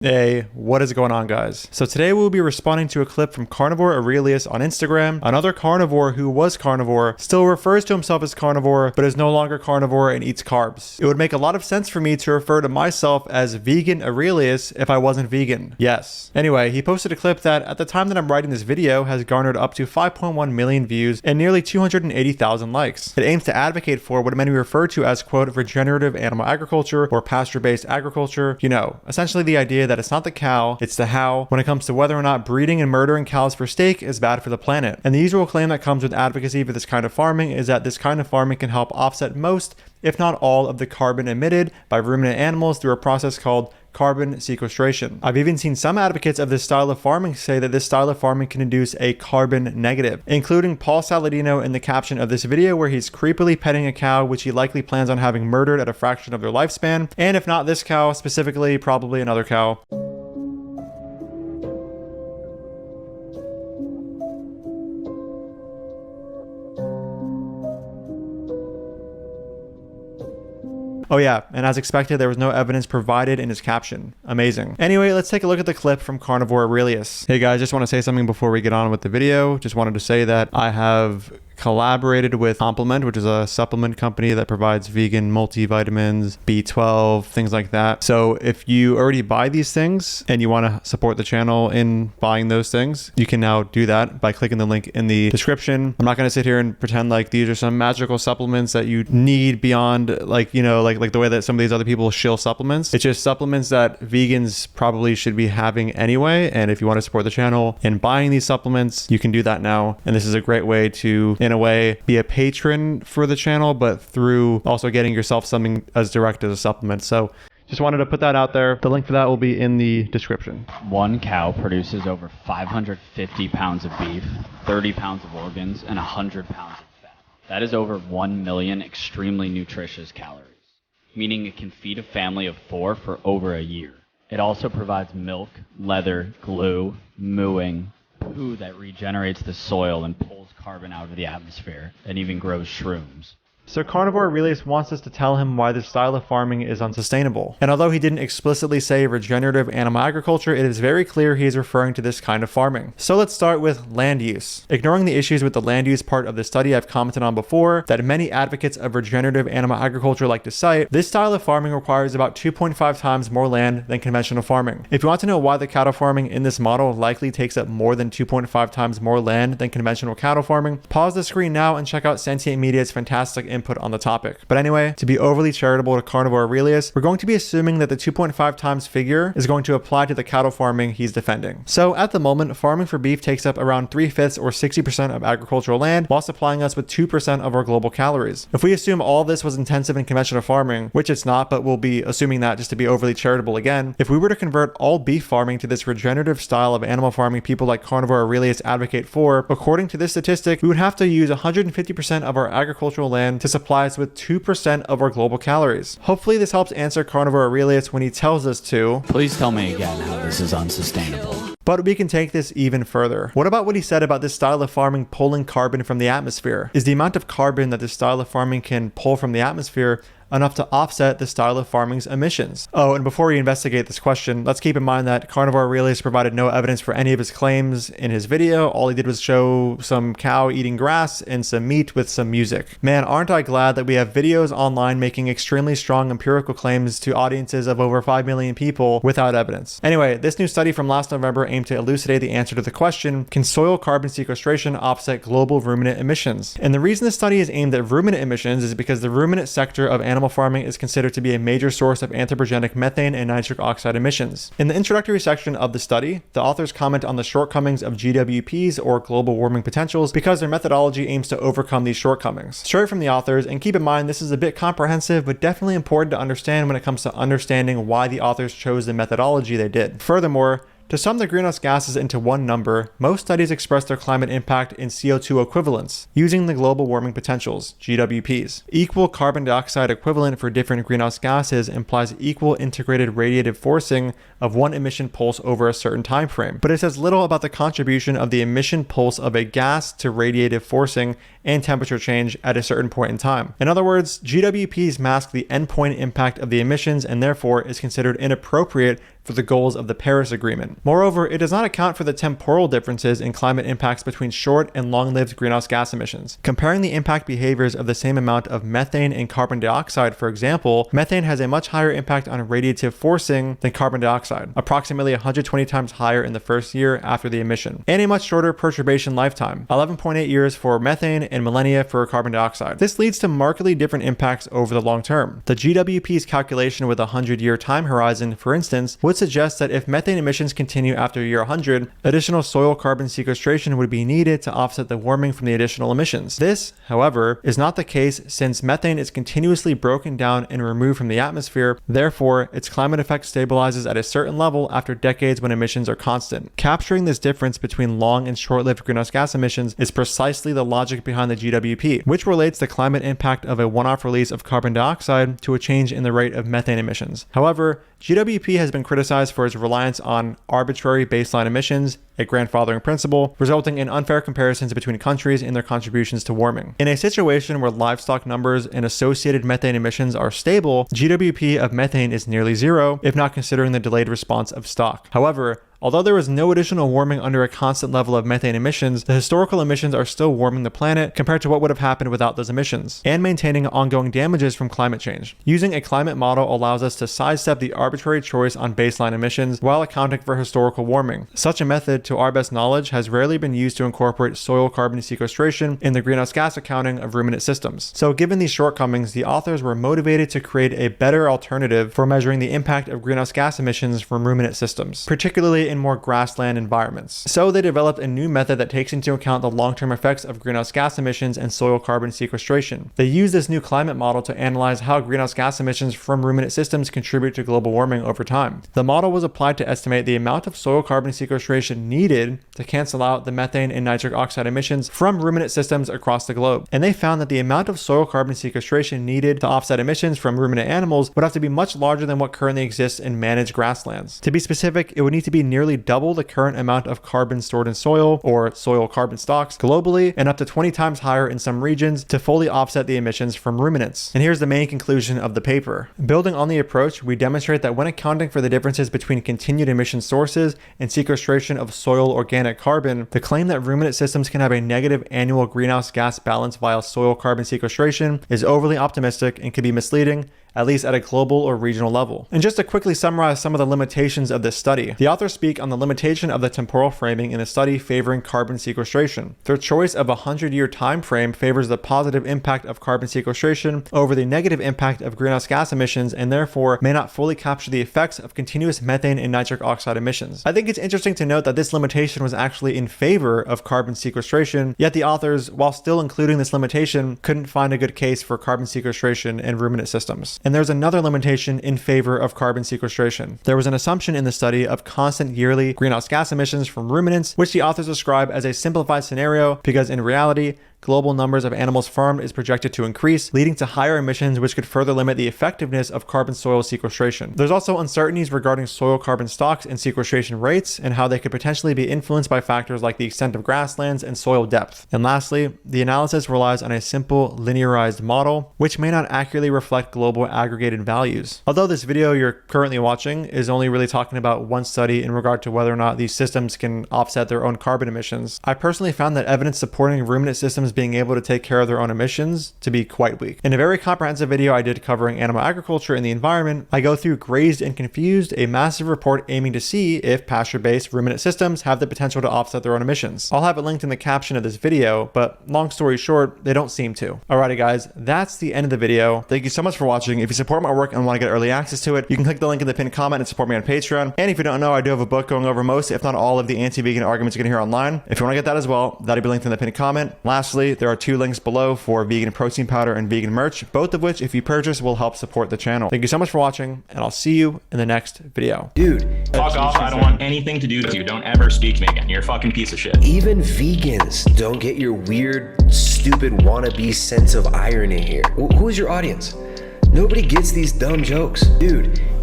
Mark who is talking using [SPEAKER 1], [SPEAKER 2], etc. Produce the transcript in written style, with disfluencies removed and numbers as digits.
[SPEAKER 1] Hey, what is going on, guys? So today we'll be responding to a clip from Carnivore Aurelius on Instagram. Another carnivore who was carnivore, still refers to himself as carnivore, but is no longer carnivore and eats carbs. It would make a lot of sense for me to refer to myself as Vegan Aurelius if I wasn't vegan. Yes. Anyway, he posted a clip that at the time that I'm writing this video has garnered up to 5.1 million views and nearly 280,000 likes. It aims to advocate for what many refer to as, quote, regenerative animal agriculture or pasture-based agriculture. You know, essentially the idea that it's not the cow, it's the how when it comes to whether or not breeding and murdering cows for steak is bad for the planet. And the usual claim that comes with advocacy for this kind of farming is that this kind of farming can help offset most, if not all, of the carbon emitted by ruminant animals through a process called carbon sequestration. I've even seen some advocates of this style of farming say that this style of farming can induce a carbon negative, including Paul Saladino in the caption of this video where he's creepily petting a cow which he likely plans on having murdered at a fraction of their lifespan, and if not this cow specifically, probably another cow. Oh yeah, and as expected, there was no evidence provided in his caption. Amazing. Anyway, let's take a look at the clip from Carnivore Aurelius. Hey guys, just want to say something before we get on with the video. Just wanted to say that I have collaborated with Complement, which is a supplement company that provides vegan multivitamins, B12, things like that. So if you already buy these things and you want to support the channel in buying those things, you can now do that by clicking the link in the description. I'm not going to sit here and pretend like these are some magical supplements that you need beyond like the way that some of these other people shill supplements. It's just supplements that vegans probably should be having anyway. And if you want to support the channel in buying these supplements, you can do that now. And this is a great way to, in a way, be a patron for the channel, but through also getting yourself something as direct as a supplement. So just wanted to put that out there. The link for that will be in the description.
[SPEAKER 2] One cow produces over 550 pounds of beef, 30 pounds of organs, and 100 pounds of fat. That is over 1 million extremely nutritious calories, meaning it can feed a family of 4 for over a year. It also provides milk, leather, glue, mooing, poo that regenerates the soil and pulls carbon out of the atmosphere, and even grows shrooms.
[SPEAKER 1] So Carnivore Aurelius wants us to tell him why this style of farming is unsustainable. And although he didn't explicitly say regenerative animal agriculture, it is very clear he is referring to this kind of farming. So let's start with land use. Ignoring the issues with the land use part of the study I've commented on before, that many advocates of regenerative animal agriculture like to cite, this style of farming requires about 2.5 times more land than conventional farming. If you want to know why the cattle farming in this model likely takes up more than 2.5 times more land than conventional cattle farming, pause the screen now and check out Sentient Media's fantastic input on the topic. But anyway, to be overly charitable to Carnivore Aurelius, we're going to be assuming that the 2.5 times figure is going to apply to the cattle farming he's defending. So at the moment, farming for beef takes up around 3/5 or 60% of agricultural land while supplying us with 2% of our global calories. If we assume all this was intensive in conventional farming, which it's not, but we'll be assuming that just to be overly charitable again, if we were to convert all beef farming to this regenerative style of animal farming people like Carnivore Aurelius advocate for, according to this statistic, we would have to use 150% of our agricultural land to supply with 2% of our global calories. Hopefully this helps answer Carnivore Aurelius when he tells us to.
[SPEAKER 2] Please tell me again how this is unsustainable.
[SPEAKER 1] But we can take this even further. What about what he said about this style of farming pulling carbon from the atmosphere? Is the amount of carbon that this style of farming can pull from the atmosphere enough to offset the style of farming's emissions? Oh, and before we investigate this question, let's keep in mind that Carnivore Aurelius provided no evidence for any of his claims in his video. All he did was show some cow eating grass and some meat with some music. Man, aren't I glad that we have videos online making extremely strong empirical claims to audiences of over 5 million people without evidence. Anyway, this new study from last November aimed to elucidate the answer to the question, can soil carbon sequestration offset global ruminant emissions? And the reason this study is aimed at ruminant emissions is because the ruminant sector of animal farming is considered to be a major source of anthropogenic methane and nitric oxide emissions. In the introductory section of the study, the authors comment on the shortcomings of GWPs or global warming potentials because their methodology aims to overcome these shortcomings. Straight from the authors, and keep in mind this is a bit comprehensive but definitely important to understand when it comes to understanding why the authors chose the methodology they did. Furthermore, to sum the greenhouse gases into one number, most studies express their climate impact in CO2 equivalents, using the global warming potentials, GWPs. Equal carbon dioxide equivalent for different greenhouse gases implies equal integrated radiative forcing of one emission pulse over a certain time frame, but it says little about the contribution of the emission pulse of a gas to radiative forcing and temperature change at a certain point in time. In other words, GWPs mask the endpoint impact of the emissions and therefore is considered inappropriate for the goals of the Paris Agreement. Moreover, it does not account for the temporal differences in climate impacts between short and long-lived greenhouse gas emissions. Comparing the impact behaviors of the same amount of methane and carbon dioxide, for example, methane has a much higher impact on radiative forcing than carbon dioxide, approximately 120 times higher in the first year after the emission, and a much shorter perturbation lifetime, 11.8 years for methane and millennia for carbon dioxide. This leads to markedly different impacts over the long term. The GWP's calculation with a 100-year time horizon, for instance, would suggest that if methane emissions continue after year 100, additional soil carbon sequestration would be needed to offset the warming from the additional emissions. This, however, is not the case since methane is continuously broken down and removed from the atmosphere. Therefore, its climate effect stabilizes at a certain level after decades when emissions are constant. Capturing this difference between long and short-lived greenhouse gas emissions is precisely the logic behind the GWP, which relates the climate impact of a one-off release of carbon dioxide to a change in the rate of methane emissions. However, GWP has been criticized for its reliance on arbitrary baseline emissions, a grandfathering principle, resulting in unfair comparisons between countries and their contributions to warming. In a situation where livestock numbers and associated methane emissions are stable, GWP of methane is nearly zero, if not considering the delayed response of stock. However, although there was no additional warming under a constant level of methane emissions, the historical emissions are still warming the planet compared to what would have happened without those emissions, and maintaining ongoing damages from climate change. Using a climate model allows us to sidestep the arbitrary choice on baseline emissions while accounting for historical warming. Such a method, to our best knowledge, has rarely been used to incorporate soil carbon sequestration in the greenhouse gas accounting of ruminant systems. So given these shortcomings, the authors were motivated to create a better alternative for measuring the impact of greenhouse gas emissions from ruminant systems, particularly in more grassland environments. So they developed a new method that takes into account the long-term effects of greenhouse gas emissions and soil carbon sequestration. They use this new climate model to analyze how greenhouse gas emissions from ruminant systems contribute to global warming over time. The model was applied to estimate the amount of soil carbon sequestration needed to cancel out the methane and nitric oxide emissions from ruminant systems across the globe. And they found that the amount of soil carbon sequestration needed to offset emissions from ruminant animals would have to be much larger than what currently exists in managed grasslands. To be specific, it would need to be nearly double the current amount of carbon stored in soil, or soil carbon stocks, globally, and up to 20 times higher in some regions to fully offset the emissions from ruminants. And here's the main conclusion of the paper. Building on the approach, we demonstrate that when accounting for the differences between continued emission sources and sequestration of soil organic carbon, the claim that ruminant systems can have a negative annual greenhouse gas balance via soil carbon sequestration is overly optimistic and can be misleading, at least at a global or regional level. And just to quickly summarize some of the limitations of this study, the authors speak on the limitation of the temporal framing in the study favoring carbon sequestration. Their choice of a 100-year time frame favors the positive impact of carbon sequestration over the negative impact of greenhouse gas emissions, and therefore may not fully capture the effects of continuous methane and nitric oxide emissions. I think it's interesting to note that this limitation was actually in favor of carbon sequestration, yet the authors, while still including this limitation, couldn't find a good case for carbon sequestration in ruminant systems. And there's another limitation in favor of carbon sequestration. There was an assumption in the study of constant yearly greenhouse gas emissions from ruminants, which the authors describe as a simplified scenario because in reality, global numbers of animals farmed is projected to increase, leading to higher emissions which could further limit the effectiveness of carbon soil sequestration. There's also uncertainties regarding soil carbon stocks and sequestration rates and how they could potentially be influenced by factors like the extent of grasslands and soil depth. And lastly, the analysis relies on a simple linearized model, which may not accurately reflect global aggregated values. Although this video you're currently watching is only really talking about one study in regard to whether or not these systems can offset their own carbon emissions, I personally found that evidence supporting ruminant systems being able to take care of their own emissions to be quite weak. In a very comprehensive video I did covering animal agriculture and the environment, I go through Grazed and Confused, a massive report aiming to see if pasture-based ruminant systems have the potential to offset their own emissions. I'll have it linked in the caption of this video, but long story short, they don't seem to. Alrighty guys, that's the end of the video. Thank you so much for watching. If you support my work and want to get early access to it, you can click the link in the pinned comment and support me on Patreon. And if you don't know, I do have a book going over most, if not all, of the anti-vegan arguments you're going to hear online. If you want to get that as well, that'll be linked in the pinned comment. Lastly, there are 2 links below for vegan protein powder and vegan merch, both of which, if you purchase, will help support the channel. Thank you so much for watching, and I'll see you in the next video.
[SPEAKER 3] Dude,
[SPEAKER 4] Fuck off, I don't want anything to do with you. Don't ever speak to me again. You're a fucking piece of shit.
[SPEAKER 3] even vegans don't get your weird, stupid wannabe sense of irony here. Who's your audience? Nobody gets these dumb jokes. Dude,